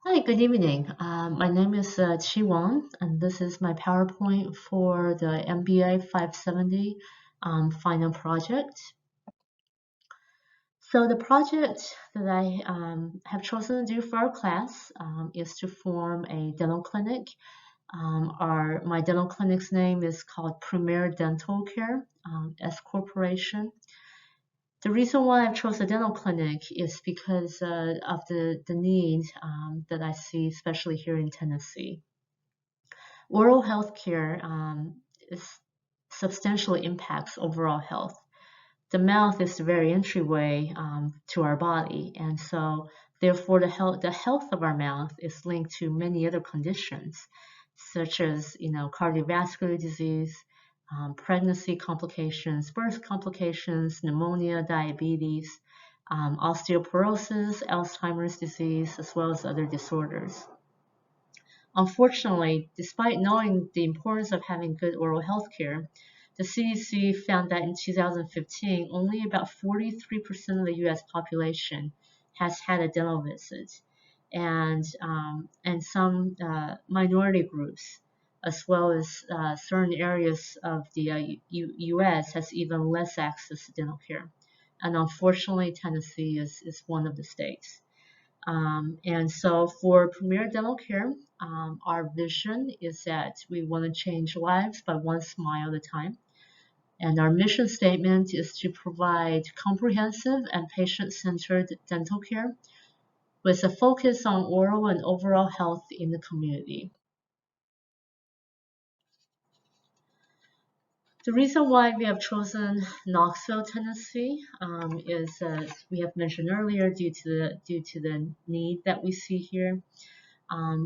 Hi, good evening. My name is Chi Wang, and this is my PowerPoint for the MBA 570 final project. So the project that I have chosen to do for our class is to form a dental clinic. My dental clinic's name is called Premier Dental Care S Corporation. The reason why I've chosen a dental clinic is because of the need that I see, especially here in Tennessee. Oral health care substantially impacts overall health. The mouth is the very entryway to our body, and so therefore the health of our mouth is linked to many other conditions, such as cardiovascular disease, pregnancy complications, birth complications, pneumonia, diabetes, osteoporosis, Alzheimer's disease, as well as other disorders. Unfortunately, despite knowing the importance of having good oral health care, the CDC found that in 2015, only about 43% of the US population has had a dental visit, and some minority groups, as well as certain areas of the US, has even less access to dental care. And unfortunately, Tennessee is one of the states. And so for Premier Dental Care, our vision is that we want to change lives by one smile at a time. And our mission statement is to provide comprehensive and patient-centered dental care with a focus on oral and overall health in the community. The reason why we have chosen Knoxville, Tennessee, is, as we have mentioned earlier, due to the need that we see here.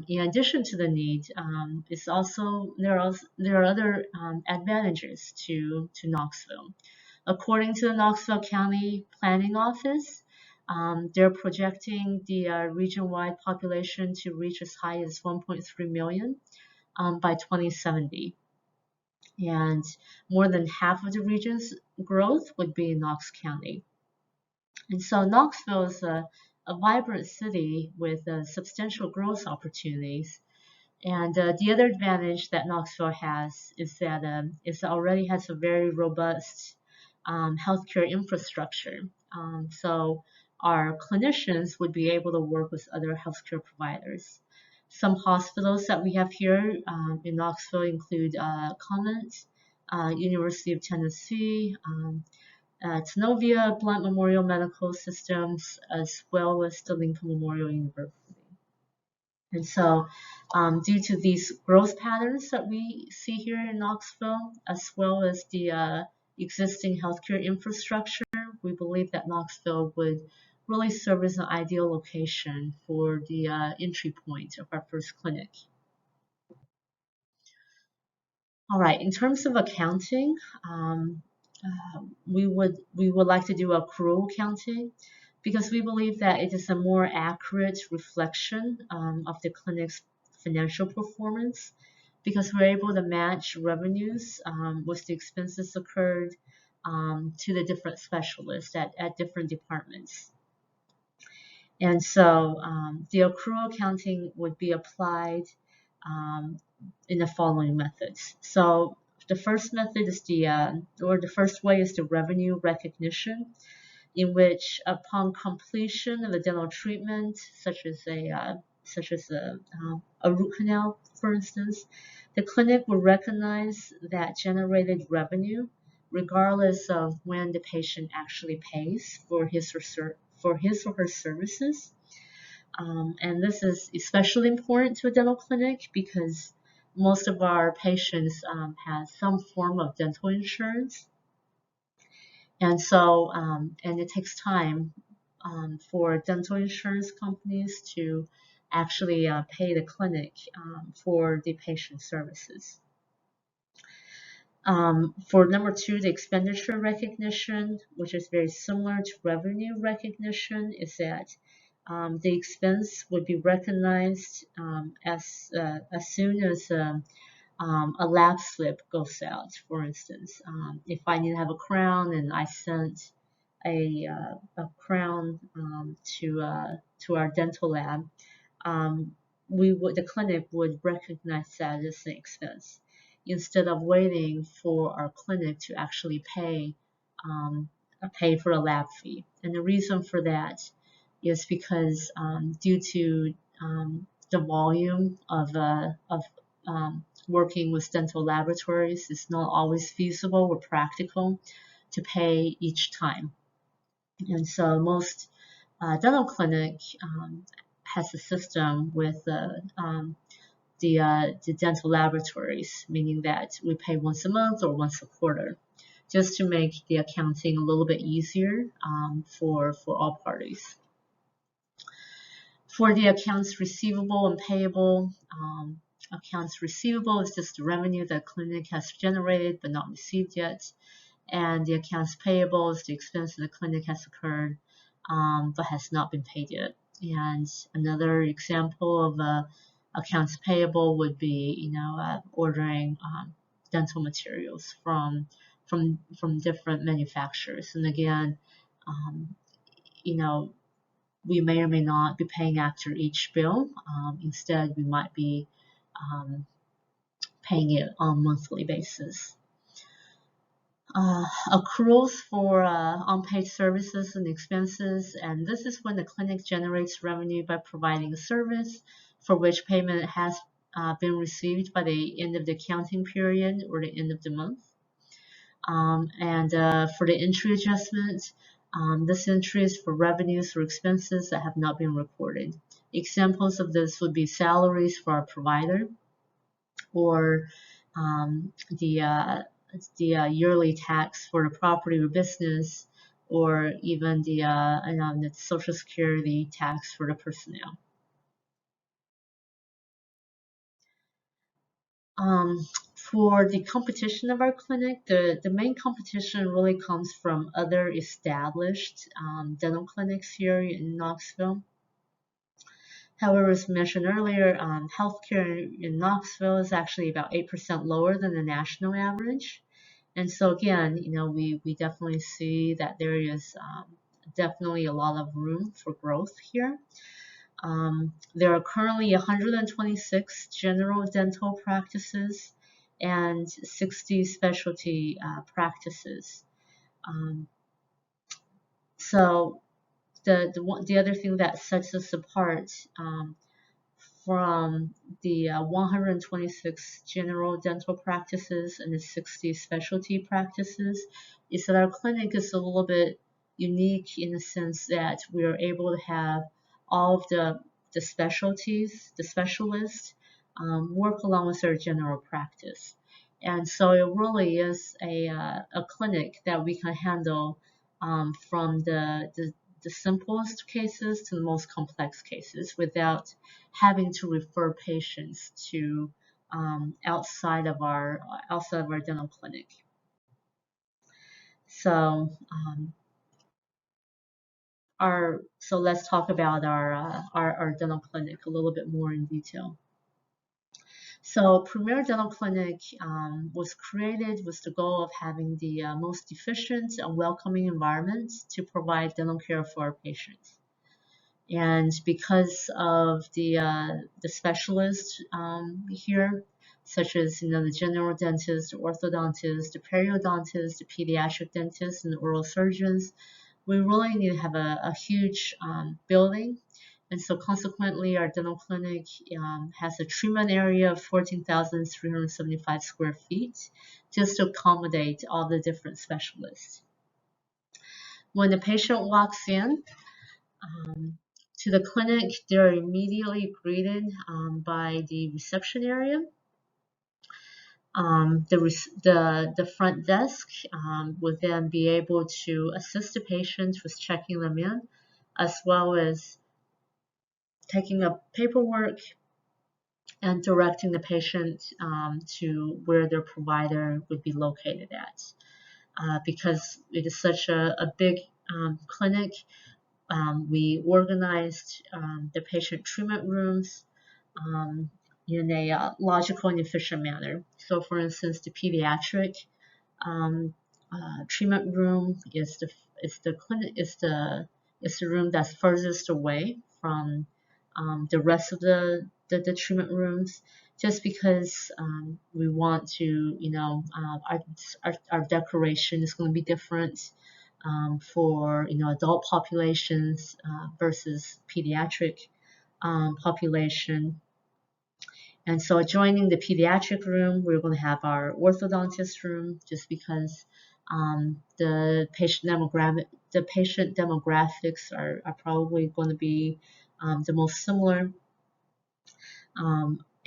In addition to the need, it's also there are other advantages to Knoxville. According to the Knoxville County Planning Office, they're projecting the region-wide population to reach as high as 1.3 million by 2070, and more than half of the region's growth would be in Knox County. And so Knoxville is a vibrant city with substantial growth opportunities. And the other advantage that Knoxville has is that it already has a very robust healthcare infrastructure. So our clinicians would be able to work with other healthcare providers. Some hospitals that we have here in Knoxville include Convent, University of Tennessee, Tenovia, Blunt Memorial Medical Systems, as well as the Lincoln Memorial University. And so, due to these growth patterns that we see here in Knoxville, as well as the existing healthcare infrastructure, we believe that Knoxville would really serve as an ideal location for the entry point of our first clinic. All right, in terms of accounting, we would like to do accrual accounting because we believe that it is a more accurate reflection of the clinic's financial performance because we're able to match revenues with the expenses incurred to the different specialists at different departments. And so the accrual accounting would be applied um, in the following methods. So the first method is the first way is the revenue recognition, in which upon completion of the dental treatment, such as a root canal, for instance, the clinic will recognize that generated revenue regardless of when the patient actually pays for his or her services. And this is especially important to a dental clinic because most of our patients have some form of dental insurance. And so, and it takes time for dental insurance companies to actually pay the clinic for the patient services. For number two, the expenditure recognition, which is very similar to revenue recognition, is that the expense would be recognized as soon as a lab slip goes out. For instance, if I need to have a crown and I sent a crown to our dental lab, the clinic would recognize that as an expense instead of waiting for our clinic to actually um, pay for a lab fee. And the reason for that is because due to the volume of working with dental laboratories, it's not always feasible or practical to pay each time. And so most dental clinic has a system with the dental laboratories, meaning that we pay once a month or once a quarter, just to make the accounting a little bit easier for all parties. For the accounts receivable and payable, accounts receivable is just the revenue that clinic has generated but not received yet, and the accounts payable is the expense the clinic has occurred but has not been paid yet. And another example of accounts payable would be, ordering dental materials from different manufacturers. And again, um, you know, we may or may not be paying after each bill. Instead, we might be paying it on a monthly basis. Accruals for unpaid services and expenses, and this is when the clinic generates revenue by providing a service for which payment has been received by the end of the accounting period or the end of the month. And for the entry adjustment, this entry is for revenues or expenses that have not been recorded. Examples of this would be salaries for our provider, or the yearly tax for the property or business, or even the Social Security tax for the personnel. For the competition of our clinic, the main competition really comes from other established dental clinics here in Knoxville. However, as mentioned earlier, healthcare in Knoxville is actually about 8% lower than the national average. And so again, we definitely see that there is definitely a lot of room for growth here. There are currently 126 general dental practices and 60 specialty practices. So the other thing that sets us apart from the 126 general dental practices and the 60 specialty practices is that our clinic is a little bit unique in the sense that we are able to have all of the specialties, the specialists, work along with our general practice. And so it really is a clinic that we can handle from the simplest cases to the most complex cases without having to refer patients to outside of our dental clinic. So so let's talk about our dental clinic a little bit more in detail. So Premier Dental Clinic was created with the goal of having the most efficient and welcoming environment to provide dental care for our patients. And because of the specialists here, such as the general dentist, the orthodontist, the periodontist, the pediatric dentist, and the oral surgeons, we really need to have a huge building. And so consequently, our dental clinic has a treatment area of 14,375 square feet just to accommodate all the different specialists. When the patient walks in, to the clinic, they're immediately greeted by the reception area. The front desk would then be able to assist the patient with checking them in, as well as taking up paperwork and directing the patient to where their provider would be located at. Because it is such a big clinic, we organized the patient treatment rooms in a logical and efficient manner. So, for instance, the pediatric treatment room is the room that's furthest away from the rest of the treatment rooms, just because we want to, our decoration is going to be different for adult populations versus pediatric population. And so adjoining the pediatric room, we're going to have our orthodontist room, just because the patient demographics are probably going to be the most similar.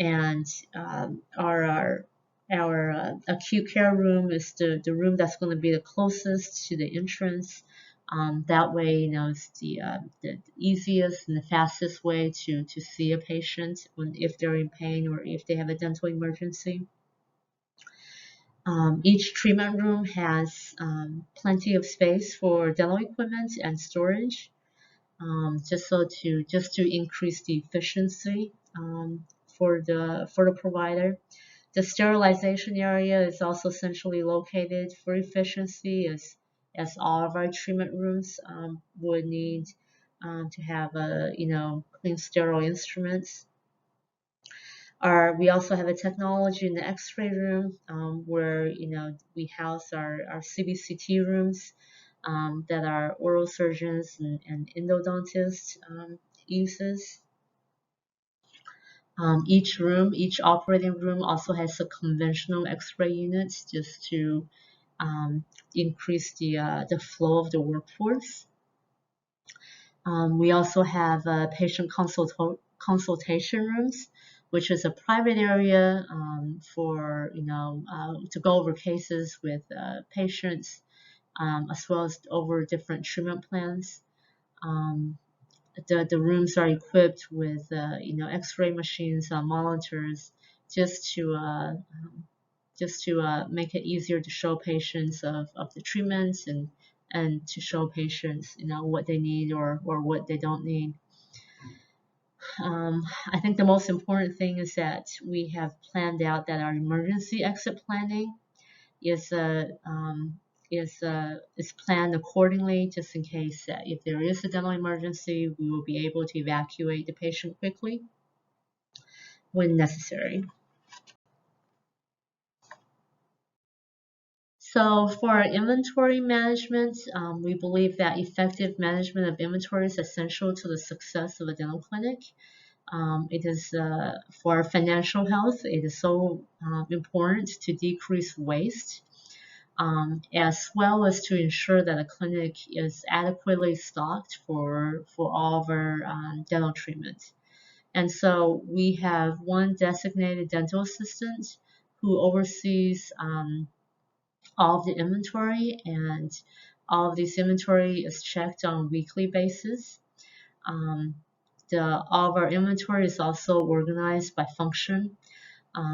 And our acute care room is the room that's going to be the closest to the entrance. That way, it's the easiest and the fastest way to see a patient if they're in pain or if they have a dental emergency. Each treatment room has plenty of space for dental equipment and storage, just to increase the efficiency for the provider. The sterilization area is also centrally located for efficiency, as all of our treatment rooms would need to have clean sterile instruments. We also have a technology in the X-ray room where we house our CBCT rooms that our oral surgeons and endodontists uses. Each operating room also has a conventional X-ray unit, just to increase the flow of the workforce. We also have patient consultation rooms, which is a private area for to go over cases with patients, as well as over different treatment plans. The rooms are equipped with X-ray machines, monitors, just to make it easier to show patients of the treatments, and to show patients what they need or what they don't need. I think the most important thing is that we have planned out that our emergency exit planning is planned accordingly, just in case that if there is a dental emergency, we will be able to evacuate the patient quickly when necessary. So for our inventory management, we believe that effective management of inventory is essential to the success of a dental clinic. It is for our financial health, it is so important to decrease waste, as well as to ensure that a clinic is adequately stocked for all of our dental treatments. And so we have one designated dental assistant who oversees all of the inventory, and all of this inventory is checked on a weekly basis. All of our inventory is also organized by function.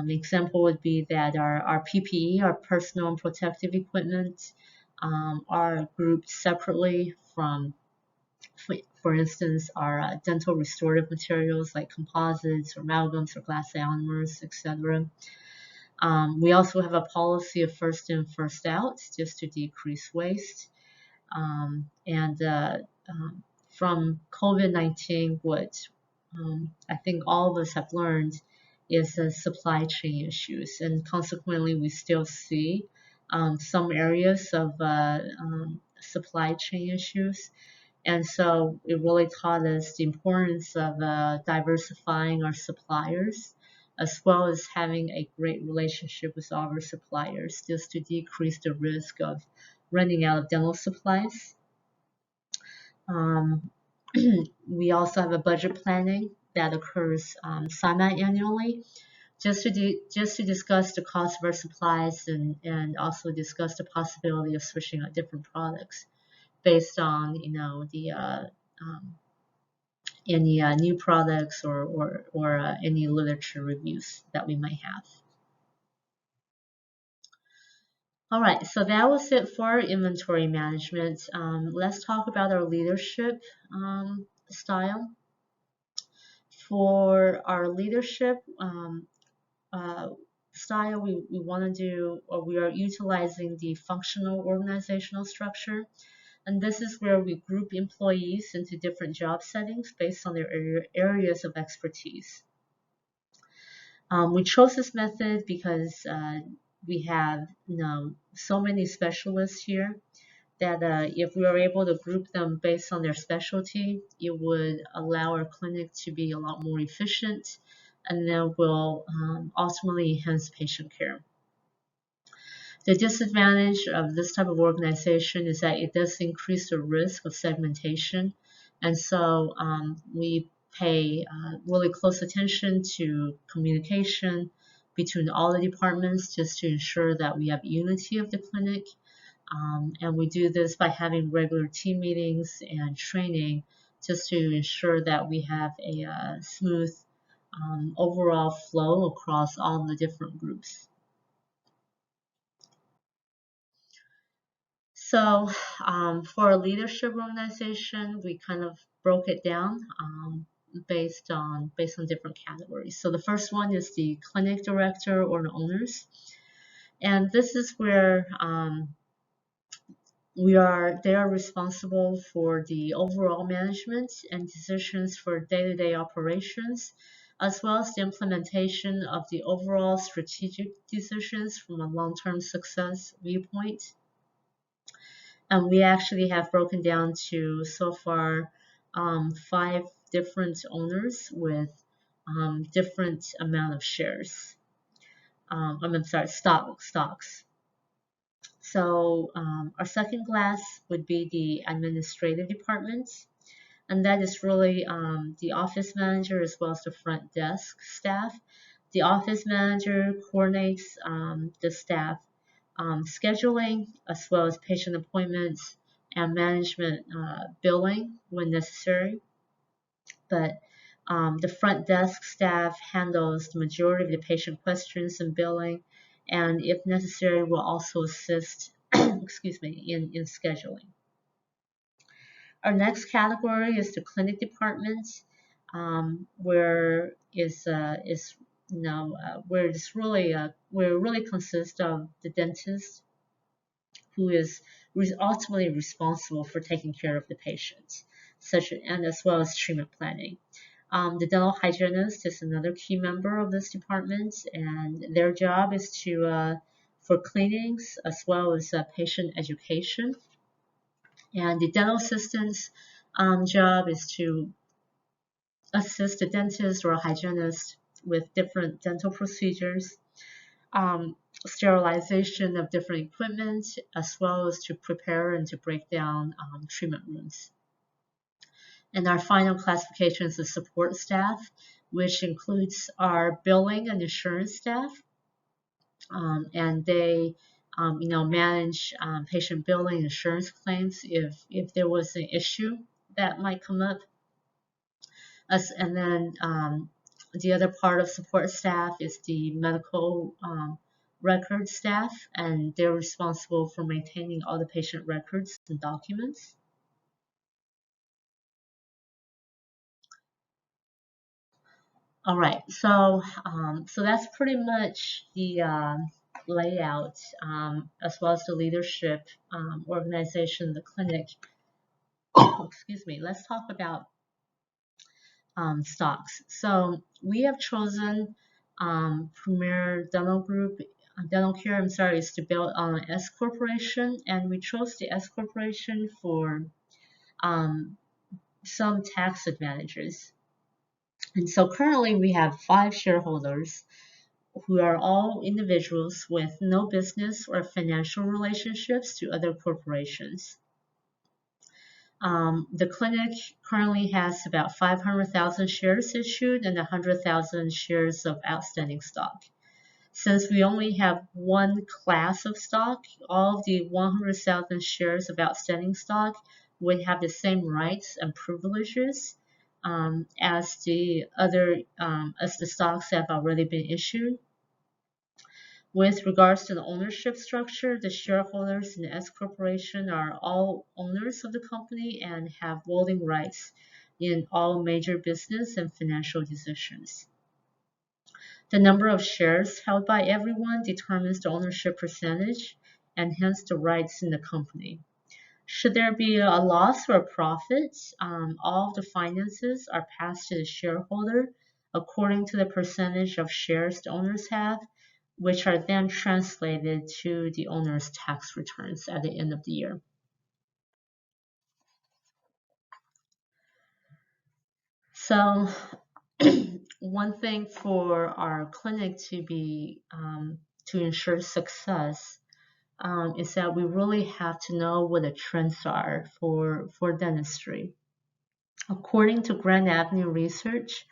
Example would be that our PPE, our personal and protective equipment, are grouped separately from, for instance, our dental restorative materials like composites or amalgams or glass ionomers, etc. We also have a policy of first in, first out, just to decrease waste. From COVID-19, what I think all of us have learned is supply chain issues, and consequently, we still see some areas of supply chain issues. And so it really taught us the importance of diversifying our suppliers, as well as having a great relationship with all our suppliers, just to decrease the risk of running out of dental supplies. We also have a budget planning that occurs semi-annually, just to discuss the cost of our supplies, and also discuss the possibility of switching out different products based on any new products or any literature reviews that we might have. All right, so that was it for our inventory management. Let's talk about our leadership style. For our leadership style, we want to do, or we are utilizing the functional organizational structure. And this is where we group employees into different job settings based on their areas of expertise. We chose this method because we have so many specialists here that if we are able to group them based on their specialty, it would allow our clinic to be a lot more efficient, and then will ultimately enhance patient care. The disadvantage of this type of organization is that it does increase the risk of segmentation, and so we pay really close attention to communication between all the departments just to ensure that we have unity of the clinic. And we do this by having regular team meetings and training just to ensure that we have a smooth overall flow across all the different groups. So for a leadership organization, we kind of broke it down based on different categories. So the first one is the clinic director or the owners, and this is where they are responsible for the overall management and decisions for day-to-day operations, as well as the implementation of the overall strategic decisions from a long-term success viewpoint. And we actually have broken down to so far 5 different owners with different amount of shares. I'm sorry, stocks. So our second class would be the administrative department, and that is really the office manager as well as the front desk staff. The office manager coordinates the staff scheduling as well as patient appointments and management billing when necessary. But the front desk staff handles the majority of the patient questions and billing, and if necessary, will also assist excuse me, in scheduling. Our next category is the clinic department, where where it's really where it really consists of the dentist, who is ultimately responsible for taking care of the patient, and as well as treatment planning. The dental hygienist is another key member of this department, and their job is to for cleanings as well as patient education. And the dental assistant's job is to assist the dentist or hygienist with different dental procedures, sterilization of different equipment, as well as to prepare and to break down treatment rooms. And our final classification is the support staff, which includes our billing and insurance staff, and they manage patient billing and insurance claims if there was an issue that might come up. And then the other part of support staff is the medical record staff, and they're responsible for maintaining all the patient records and documents. All right, so that's pretty much the layout, as well as the leadership organization, the clinic. Excuse me. Let's talk about stocks. So we have chosen Premier Dental Group, Dental Care. I'm sorry, is to build on an S corporation, and we chose the S corporation for some tax advantages. And so currently we have 5 shareholders who are all individuals with no business or financial relationships to other corporations. The clinic currently has about 500,000 shares issued and 100,000 shares of outstanding stock. Since we only have one class of stock, all of the 100,000 shares of outstanding stock would have the same rights and privileges as the stocks have already been issued. With regards to the ownership structure, the shareholders in the S corporation are all owners of the company and have voting rights in all major business and financial decisions. The number of shares held by everyone determines the ownership percentage and hence the rights in the company. Should there be a loss or a profit, all of the finances are passed to the shareholder according to the percentage of shares the owners have, which are then translated to the owner's tax returns at the end of the year. So one thing for our clinic to ensure success is that we really have to know what the trends are for dentistry. According to Grand Avenue Research,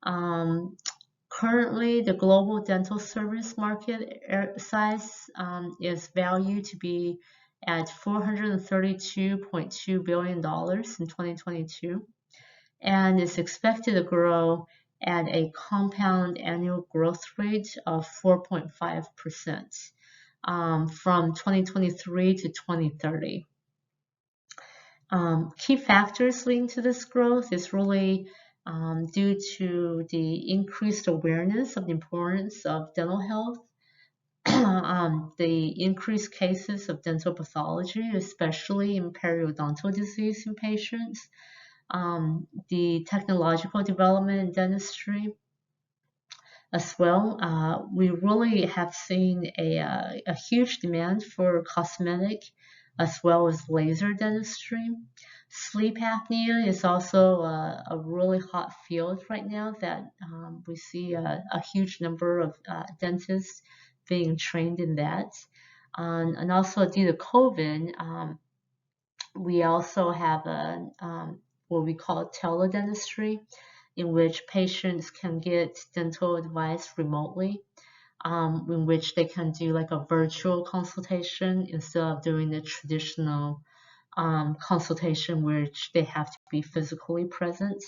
currently the global dental service market size is valued to be at $432.2 billion in 2022, and is expected to grow at a compound annual growth rate of 4.5% from 2023 to 2030. Key factors leading to this growth is really due to the increased awareness of the importance of dental health, the increased cases of dental pathology, especially in periodontal disease in patients, the technological development in dentistry as well. We really have seen a huge demand for cosmetic as well as laser dentistry. Sleep apnea is also a really hot field right now that we see a huge number of dentists being trained in that. And also due to COVID, we also have what we call teledentistry, in which patients can get dental advice remotely, in which they can do like a virtual consultation instead of doing the traditional consultation, which they have to be physically present.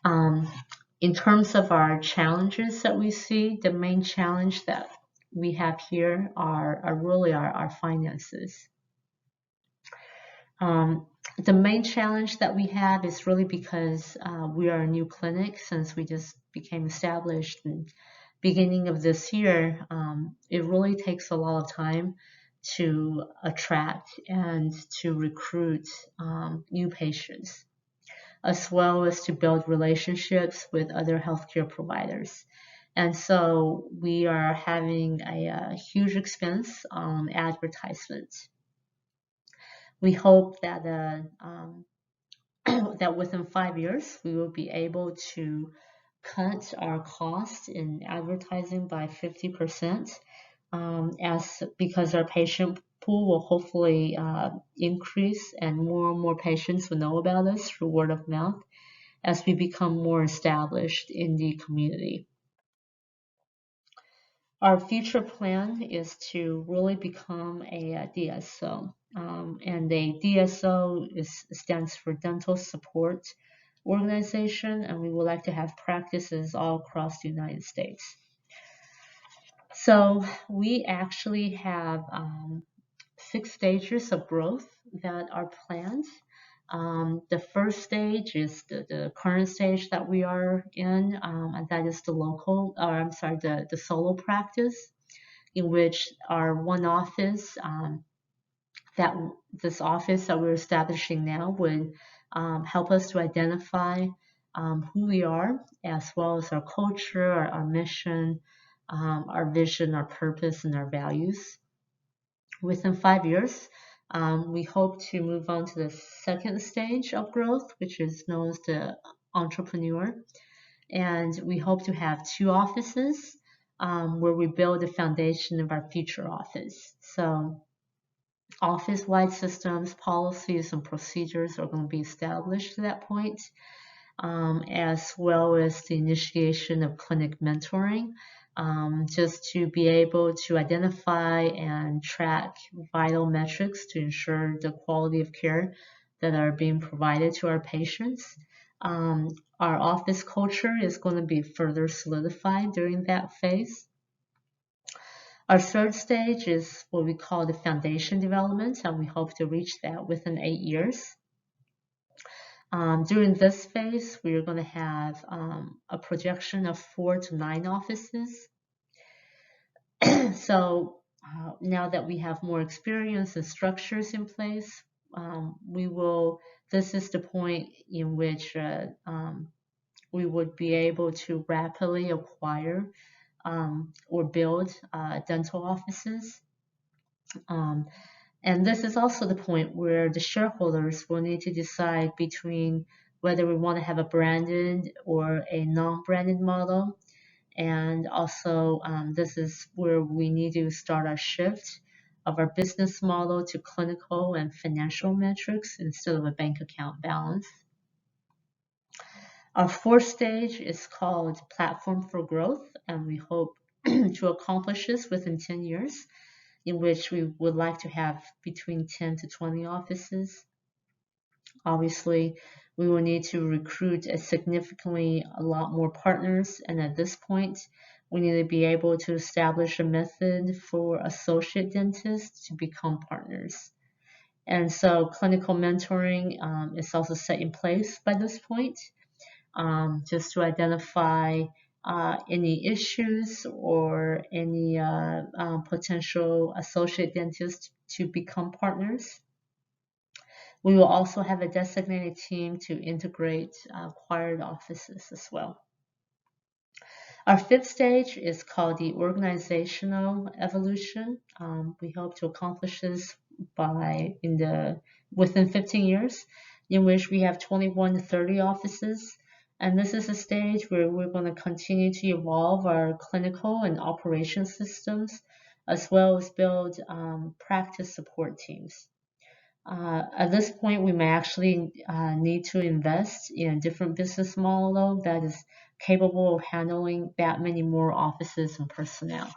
In terms of our challenges that we see, the main challenge that we have here are really our finances. The main challenge that we have is really because we are a new clinic since we just became established in the beginning of this year. It really takes a lot of time to attract and to recruit new patients, as well as to build relationships with other healthcare providers. And so we are having a huge expense on advertisement. We hope that that within 5 years we will be able to cut our cost in advertising by 50%, because our patient pool will hopefully increase and more patients will know about us through word of mouth as we become more established in the community. Our future plan is to really become a DSO, and a DSO stands for Dental Support Organization, and we would like to have practices all across the United States. So we actually have 6 stages of growth that are planned. The first stage is the current stage that we are in, and that is the solo practice, in which our one office, this office that we're establishing now would help us to identify who we are, as well as our culture, our mission, our vision, our purpose, and our values. Within 5 years, we hope to move on to the second stage of growth, which is known as the entrepreneur. And we hope to have 2 offices where we build the foundation of our future office. So office-wide systems, policies, and procedures are going to be established at that point, as well as the initiation of clinic mentoring, just to be able to identify and track vital metrics to ensure the quality of care that are being provided to our patients. Our office culture is going to be further solidified during that phase. Our third stage is what we call the foundation development, and we hope to reach that within 8 years. During this phase, we are going to have a projection of 4 to 9 offices. So now that we have more experience and structures in place, this is the point in which we would be able to rapidly acquire or build dental offices. Um, and this is also the point where the shareholders will need to decide between whether we want to have a branded or a non-branded model. And also, this is where we need to start our shift of our business model to clinical and financial metrics instead of a bank account balance. Our fourth stage is called Platform for Growth, and we hope to accomplish this within 10 years, in which we would like to have between 10 to 20 offices. Obviously, we will need to recruit a lot more partners, and at this point, we need to be able to establish a method for associate dentists to become partners. And so clinical mentoring is also set in place by this point, just to identify any issues or any potential associate dentists to become partners. We will also have a designated team to integrate acquired offices as well. Our fifth stage is called the organizational evolution. We hope to accomplish this within 15 years, in which we have 21 to 30 offices. And this is a stage where we're going to continue to evolve our clinical and operation systems, as well as build practice support teams. At this point, we may actually need to invest in a different business model that is capable of handling that many more offices and personnel.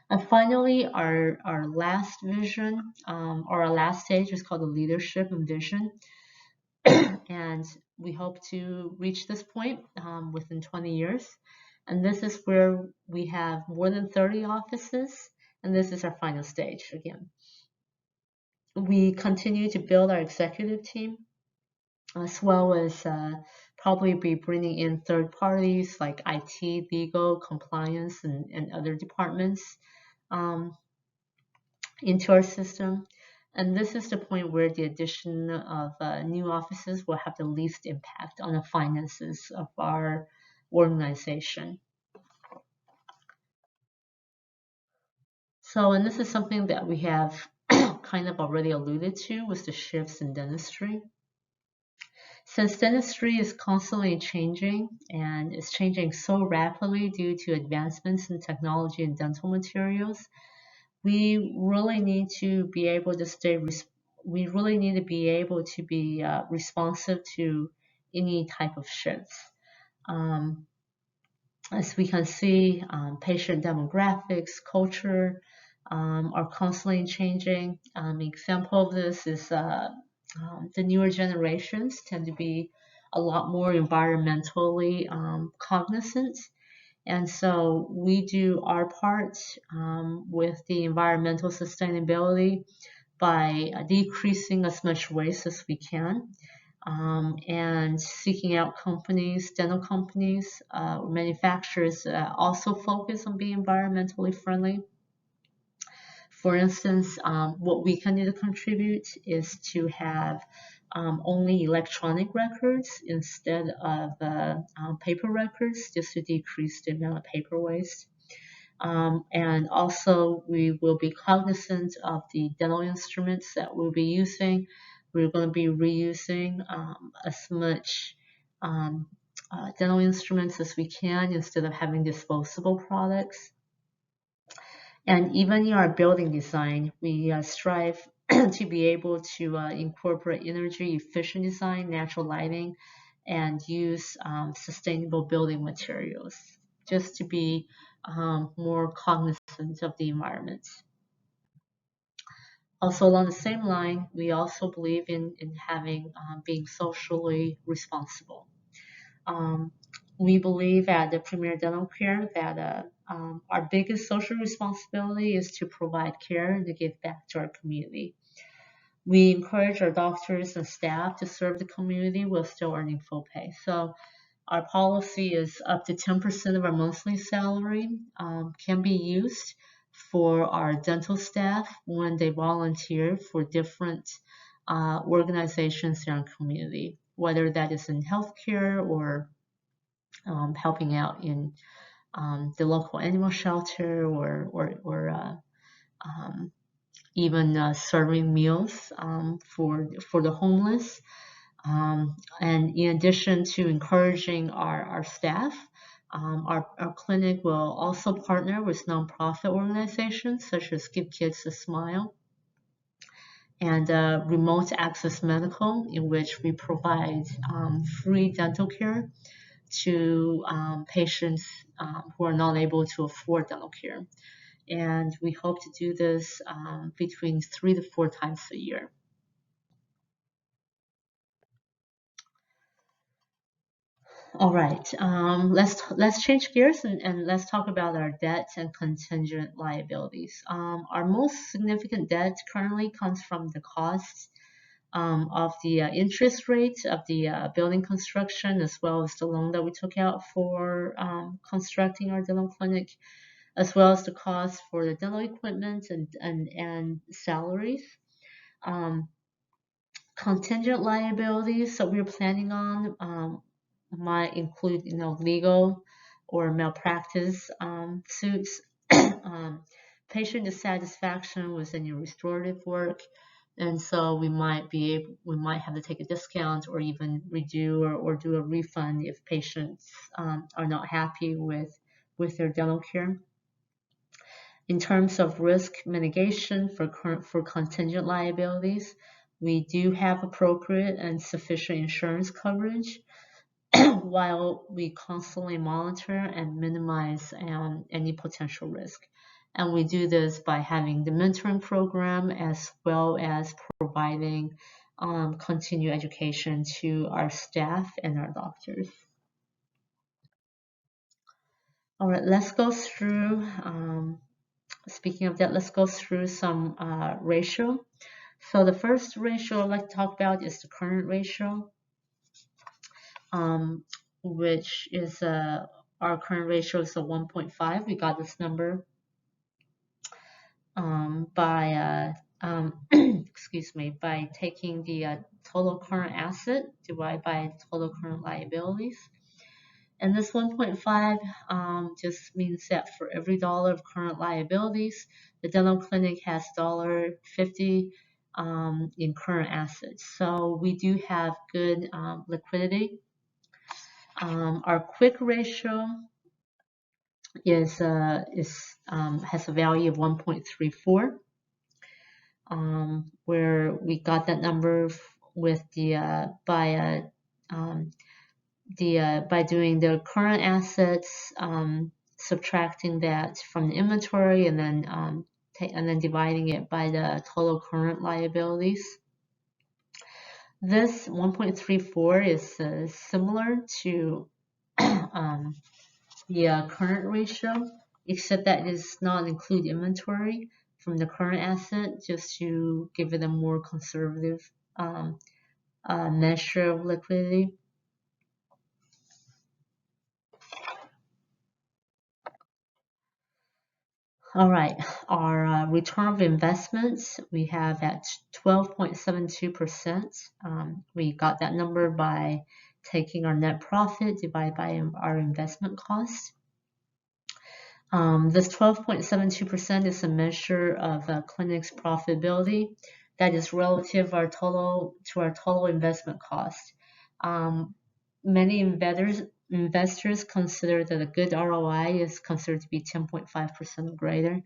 And finally, our last vision, or our last stage is called the leadership and vision. And we hope to reach this point within 20 years. And this is where we have more than 30 offices. And this is our final stage again. We continue to build our executive team, as well as probably be bringing in third parties like IT, legal, compliance, and other departments into our system. And this is the point where the addition of new offices will have the least impact on the finances of our organization. So, and this is something that we have kind of already alluded to, was the shifts in dentistry. Since dentistry is constantly changing and is changing so rapidly due to advancements in technology and dental materials, we really need to be able to be responsive to any type of shifts. As we can see, patient demographics, culture are constantly changing. Example of this is the newer generations tend to be a lot more environmentally cognizant. And so we do our part with the environmental sustainability by decreasing as much waste as we can, and seeking out dental companies, manufacturers also focus on being environmentally friendly. For instance, what we can do to contribute is to have only electronic records instead of paper records, just to decrease the amount of paper waste. And also, we will be cognizant of the dental instruments that we'll be using. We're going to be reusing as much dental instruments as we can instead of having disposable products. And even in our building design, we strive to be able to incorporate energy efficient design, natural lighting, and use sustainable building materials, just to be more cognizant of the environment. Also, along the same line, we also believe in being socially responsible. We believe at the Premier Dental Care that our biggest social responsibility is to provide care and to give back to our community. We encourage our doctors and staff to serve the community while still earning full pay. So our policy is up to 10% of our monthly salary can be used for our dental staff when they volunteer for different organizations in our community, whether that is in healthcare or helping out in the local animal shelter or um, even serving meals for the homeless. And in addition to encouraging our staff, our clinic will also partner with nonprofit organizations such as Give Kids a Smile and Remote Access Medical, in which we provide free dental care to patients who are not able to afford dental care. And we hope to do this between 3 to 4 times a year. All right, let's change gears and let's talk about our debt and contingent liabilities. Our most significant debt currently comes from the costs of the interest rate of the building construction, as well as the loan that we took out for constructing our dental clinic, as well as the cost for the dental equipment and salaries. Um, Contingent liabilities that we're planning on might include, legal or malpractice suits, patient dissatisfaction with any restorative work, and so we might have to take a discount or even redo or do a refund if patients are not happy with their dental care. In terms of risk mitigation for contingent liabilities, we do have appropriate and sufficient insurance coverage while we constantly monitor and minimize any potential risk. And we do this by having the mentoring program as well as providing continued education to our staff and our doctors. All right, let's go through, speaking of that, let's go through some ratio. So the first ratio I'd like to talk about is the current ratio, which is our current ratio is a 1.5. We got this number by excuse me, by taking the total current asset divided by total current liabilities. And this 1.5 just means that for every dollar of current liabilities, the dental clinic has $1.50 in current assets. So we do have good liquidity. Our quick ratio has a value of 1.34, where we got that number with the by doing the current assets, subtracting that from the inventory, and then dividing it by the total current liabilities. This 1.34 is similar to the current ratio, except that it does not include inventory from the current asset, just to give it a more conservative measure of liquidity. All right, our return of investments we have at 12.72%. We got that number by taking our net profit divided by our investment cost. This 12.72% is a measure of a clinic's profitability that is relative to our total investment cost. Many investors consider that a good ROI is considered to be 10.5% or greater.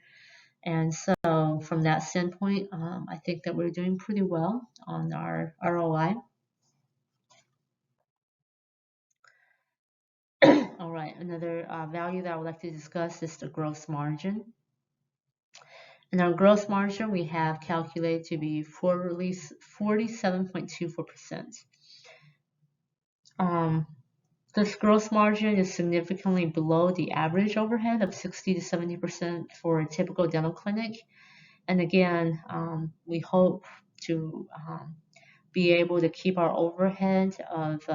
And so from that standpoint, I think that we're doing pretty well on our ROI. All right, another value that I would like to discuss is the gross margin. And our gross margin we have calculated to be 47.24%. This gross margin is significantly below the average overhead of 60 to 70% for a typical dental clinic. And again, we hope to be able to keep our overhead of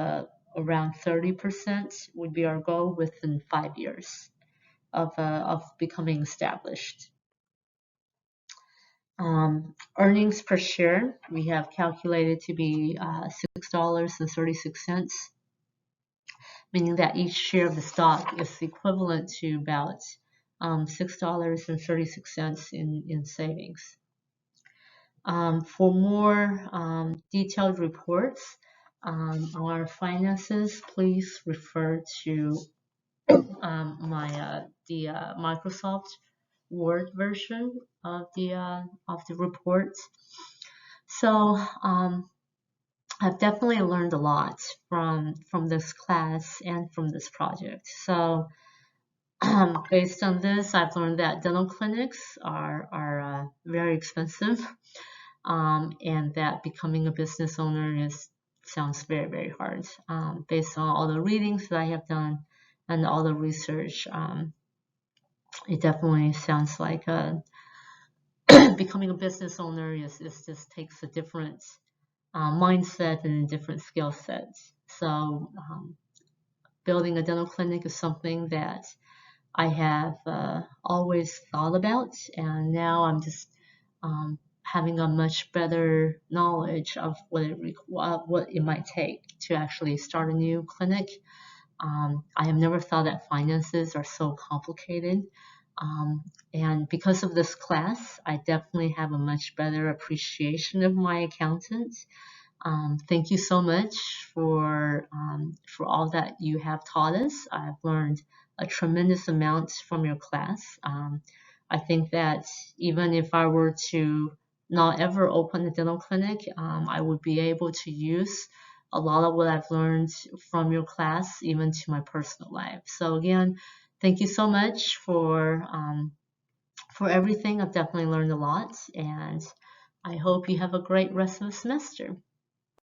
around 30% would be our goal within 5 years of becoming established. Earnings per share, we have calculated to be $6.36, meaning that each share of the stock is equivalent to about $6.36 in savings. For more detailed reports on our finances, please refer to the Microsoft Word version of the report. So I've definitely learned a lot from this class and from this project. So based on this, I've learned that dental clinics are very expensive, and that becoming a business owner sounds very, very hard. Based on all the readings that I have done and all the research, it definitely sounds like becoming a business owner is just takes a different mindset and a different skill set. So building a dental clinic is something that I have always thought about, and now I'm just having a much better knowledge of what it might take to actually start a new clinic. I have never thought that finances are so complicated. And because of this class, I definitely have a much better appreciation of my accountant. Thank you so much for all that you have taught us. I've learned a tremendous amount from your class. I think that even if I were to not ever open a dental clinic, I would be able to use a lot of what I've learned from your class even to my personal life. So again, thank you so much for everything. I've definitely learned a lot, and I hope you have a great rest of the semester.